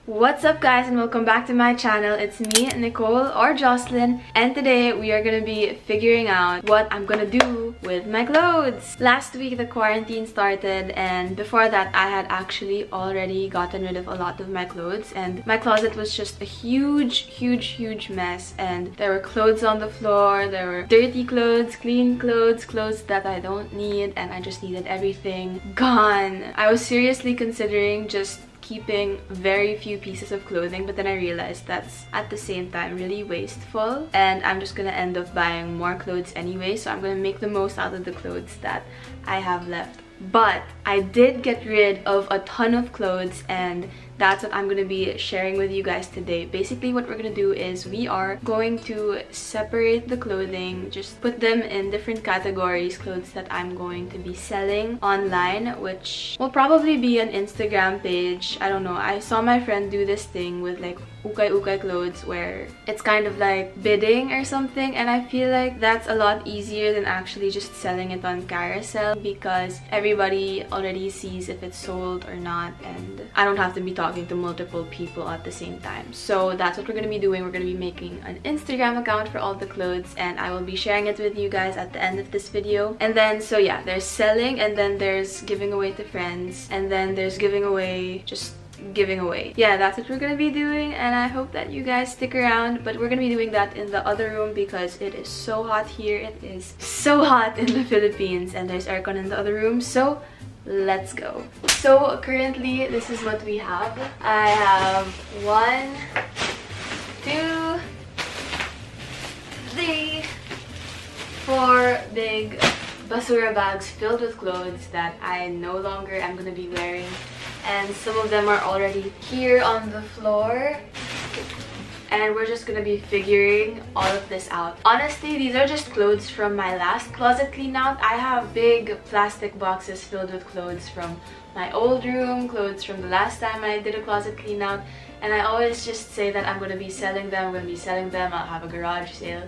What's up guys, and welcome back to my channel. It's me, Nicole or Joslin, and today we are gonna be figuring out what I'm gonna do with my clothes. Last week the quarantine started, and before that I had actually already gotten rid of a lot of my clothes, and my closet was just a huge mess. And there were clothes on the floor, there were dirty clothes, clean clothes, clothes that I don't need, and I just needed everything gone. I was seriously considering just keeping very few pieces of clothing, but then I realized that's at the same time really wasteful, and I'm just gonna end up buying more clothes anyway, so I'm gonna make the most out of the clothes that I have left. But I did get rid of a ton of clothes, and that's what I'm going to be sharing with you guys today. Basically what we're going to do is we are going to separate the clothing, just put them in different categories, clothes that I'm going to be selling online, which will probably be an Instagram page. I don't know, I saw my friend do this thing with like ukay clothes where it's kind of like bidding or something, and I feel like that's a lot easier than actually just selling it on Carousel, because everybody already sees if it's sold or not, and I don't have to be talking to multiple people at the same time. So that's what we're going to be doing. We're going to be making an Instagram account for all the clothes, and I will be sharing it with you guys at the end of this video. And then so yeah, there's selling, and then there's giving away to friends, and then there's giving away, just giving away. Yeah, that's what we're gonna be doing, and I hope that you guys stick around. But we're gonna be doing that in the other room because it is so hot here. It is so hot in the Philippines, and there's aircon in the other room, so let's go. So currently this is what we have. I have 1, 2, 3, 4 big basura bags filled with clothes that I no longer am gonna be wearing, and some of them are already here on the floor, and we're just gonna be figuring all of this out. Honestly, these are just clothes from my last closet clean out. I have big plastic boxes filled with clothes from my old room, clothes from the last time I did a closet clean out, and I always just say that I'm gonna be selling them, I'll have a garage sale,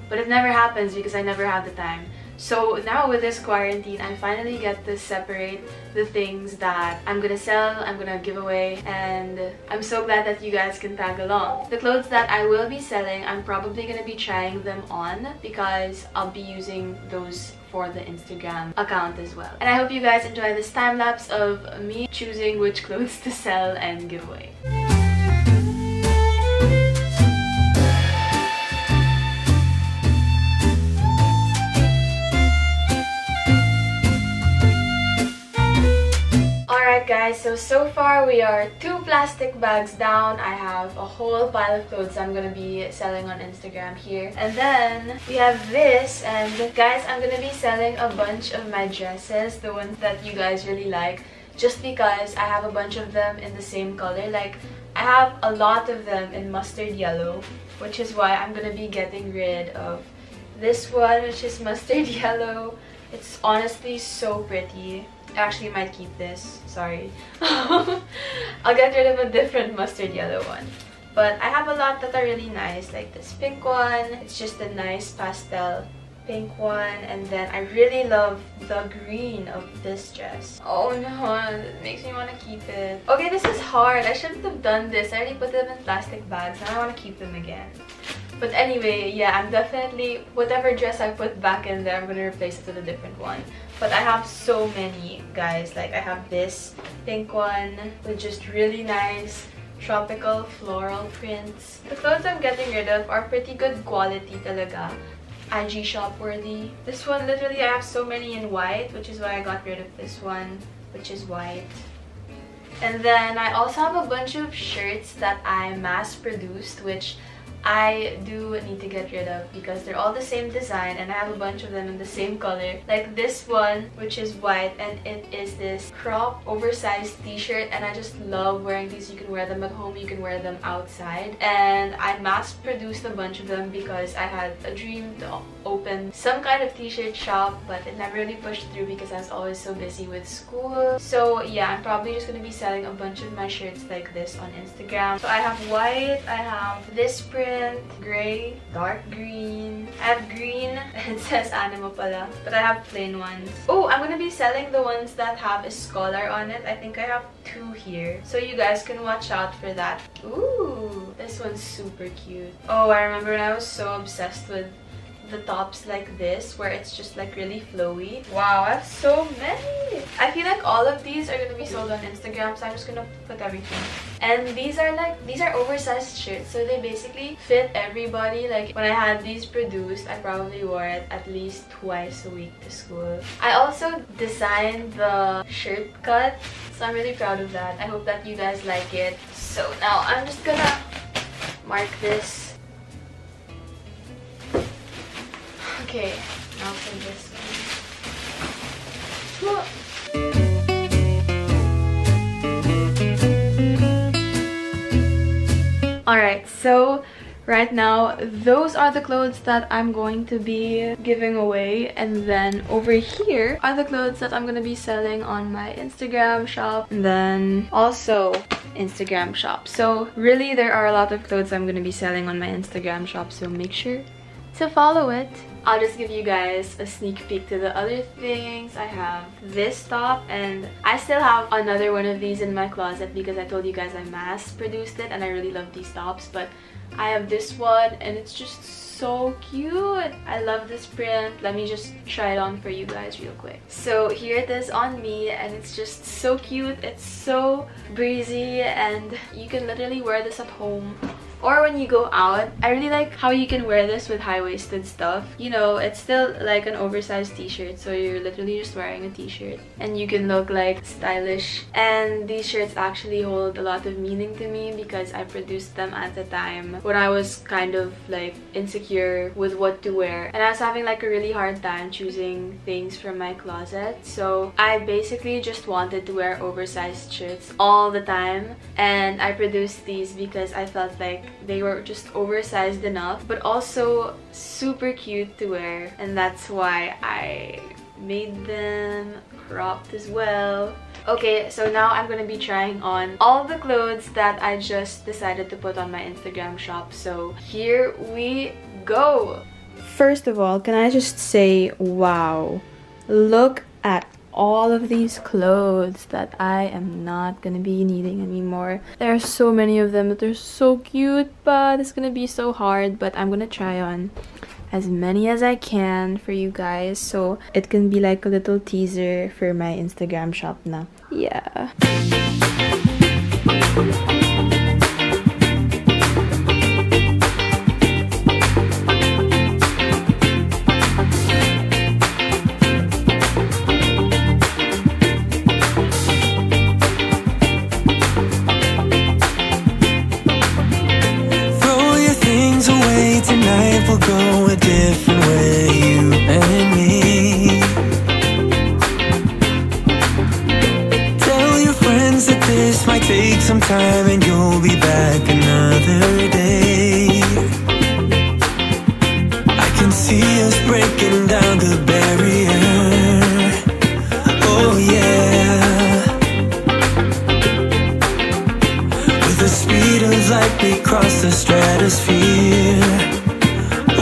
but it never happens because I never have the time. So now with this quarantine, I finally get to separate the things that I'm gonna sell, I'm gonna give away, and I'm so glad that you guys can tag along. The clothes that I will be selling, I'm probably gonna be trying them on because I'll be using those for the Instagram account as well. And I hope you guys enjoy this time lapse of me choosing which clothes to sell and give away. Alright guys, so far we are 2 plastic bags down. I have a whole pile of clothes I'm gonna be selling on Instagram here. And then we have this, and guys, I'm gonna be selling a bunch of my dresses, the ones that you guys really like, just because I have a bunch of them in the same color. Like, I have a lot of them in mustard yellow, which is why I'm gonna be getting rid of this one, which is mustard yellow. It's honestly so pretty. I actually might keep this, sorry. I'll get rid of a different mustard yellow one. But I have a lot that are really nice, like this pink one. It's just a nice pastel pink one, and then I really love the green of this dress. Oh no, it makes me want to keep it. Okay, this is hard. I shouldn't have done this. I already put them in plastic bags. Now I want to keep them again. But anyway, yeah, I'm definitely, whatever dress I put back in there, I'm gonna replace it with a different one. But I have so many, guys. Like, I have this pink one with just really nice tropical floral prints. The clothes I'm getting rid of are pretty good quality talaga. IG shop worthy. This one, literally, I have so many in white, which is why I got rid of this one, which is white. And then I also have a bunch of shirts that I mass produced, which I do need to get rid of because they're all the same design, and I have a bunch of them in the same color. Like this one, which is white, and it is this crop oversized t-shirt, and I just love wearing these. You can wear them at home, you can wear them outside, and I mass produced a bunch of them because I had a dream to open some kind of t-shirt shop, but it never really pushed through because I was always so busy with school. So yeah, I'm probably just gonna be selling a bunch of my shirts like this on Instagram. So I have white, I have this print, mint, gray, dark green. I have green. It says animal pala, but I have plain ones. Oh, I'm gonna be selling the ones that have a scholar on it. I think I have 2 here, so you guys can watch out for that. Ooh, this one's super cute. Oh, I remember when I was so obsessed with the tops like this, where it's just like really flowy. Wow, I have so many. I feel like all of these are gonna be sold on Instagram, so I'm just gonna put everything. And these are oversized shirts, so they basically fit everybody. Like when I had these produced, I probably wore it at least twice a week to school. I also designed the shirt cut, so I'm really proud of that. I hope that you guys like it. So now I'm just gonna mark this. Okay, now for this one. Alright, so right now those are the clothes that I'm going to be giving away, and then over here are the clothes that I'm going to be selling on my Instagram shop, and then also Instagram shop. So really there are a lot of clothes I'm going to be selling on my Instagram shop, so make sure to follow it. I'll just give you guys a sneak peek to the other things. I have this top, and I still have another one of these in my closet because I told you guys I mass produced it and I really love these tops. But I have this one and it's just so cute. I love this print. Let me just try it on for you guys real quick. So here it is on me, and it's just so cute. It's so breezy and you can literally wear this at home or when you go out. I really like how you can wear this with high-waisted stuff. You know, it's still like an oversized t-shirt, so you're literally just wearing a t-shirt and you can look like stylish. And these shirts actually hold a lot of meaning to me because I produced them at the time when I was kind of like insecure with what to wear, and I was having like a really hard time choosing things from my closet. So I basically just wanted to wear oversized shirts all the time, and I produced these because I felt like they were just oversized enough but also super cute to wear, and that's why I made them cropped as well. Okay, so now I'm gonna be trying on all the clothes that I just decided to put on my Instagram shop, so here we go. First of all, can I just say, wow, look at all of these clothes that I am not gonna be needing anymore. There are so many of them that they're so cute, but it's gonna be so hard. But I'm gonna try on as many as I can for you guys, so it can be like a little teaser for my Instagram shop na. Yeah. Tonight we'll go a different way, you and me. Tell your friends that this might take some time and you'll be back another day. I can see us breaking down the barrier. Oh yeah. With the speed of light we cross the stratosphere.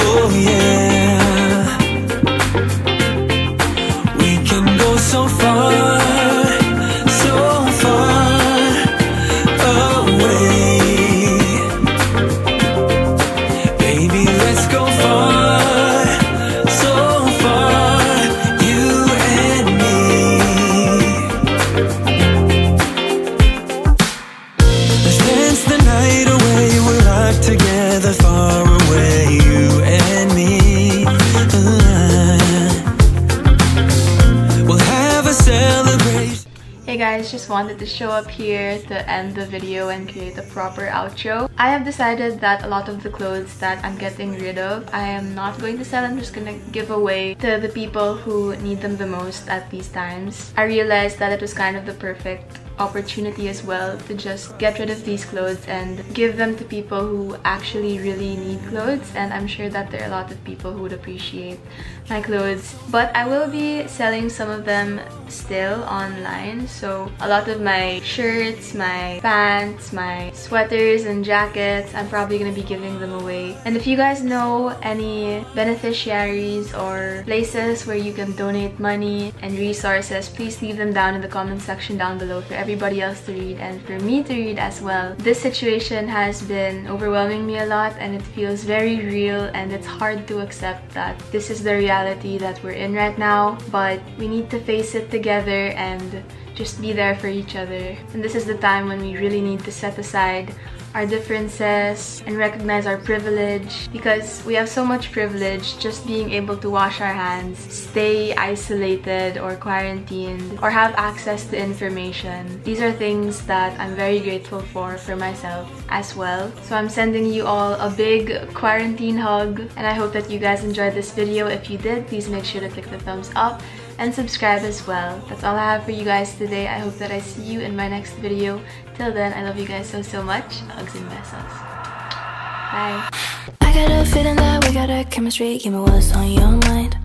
Oh yeah, we can go so far, so far away. Baby, let's go far, so far, you and me. Let's dance the night away, we're locked together far away, you and me. We'll have a celebration. Hey guys, just wanted to show up here to end the video and create a proper outro. I have decided that a lot of the clothes that I'm getting rid of, I am not going to sell. I'm just gonna give away to the people who need them the most at these times. I realized that it was kind of the perfect opportunity as well to just get rid of these clothes and give them to people who actually really need clothes. And I'm sure that there are a lot of people who would appreciate my clothes. But I will be selling some of them still online. So a lot of my shirts, my pants, my sweaters and jackets, I'm probably gonna be giving them away. And if you guys know any beneficiaries or places where you can donate money and resources, please leave them down in the comment section down below for everybody else to read and for me to read as well. This situation has been overwhelming me a lot, and it feels very real, and it's hard to accept that this is the reality that we're in right now, but we need to face it together and just be there for each other. And this is the time when we really need to set aside our differences and recognize our privilege, because we have so much privilege just being able to wash our hands, stay isolated or quarantined, or have access to information. These are things that I'm very grateful for myself as well. So I'm sending you all a big quarantine hug, and I hope that you guys enjoyed this video. If you did, please make sure to click the thumbs up and subscribe as well. That's all I have for you guys today. I hope that I see you in my next video. Till then, I love you guys so much. Hugs and besos. Bye. I got a feeling that we got a chemistry. Give me what's on your mind.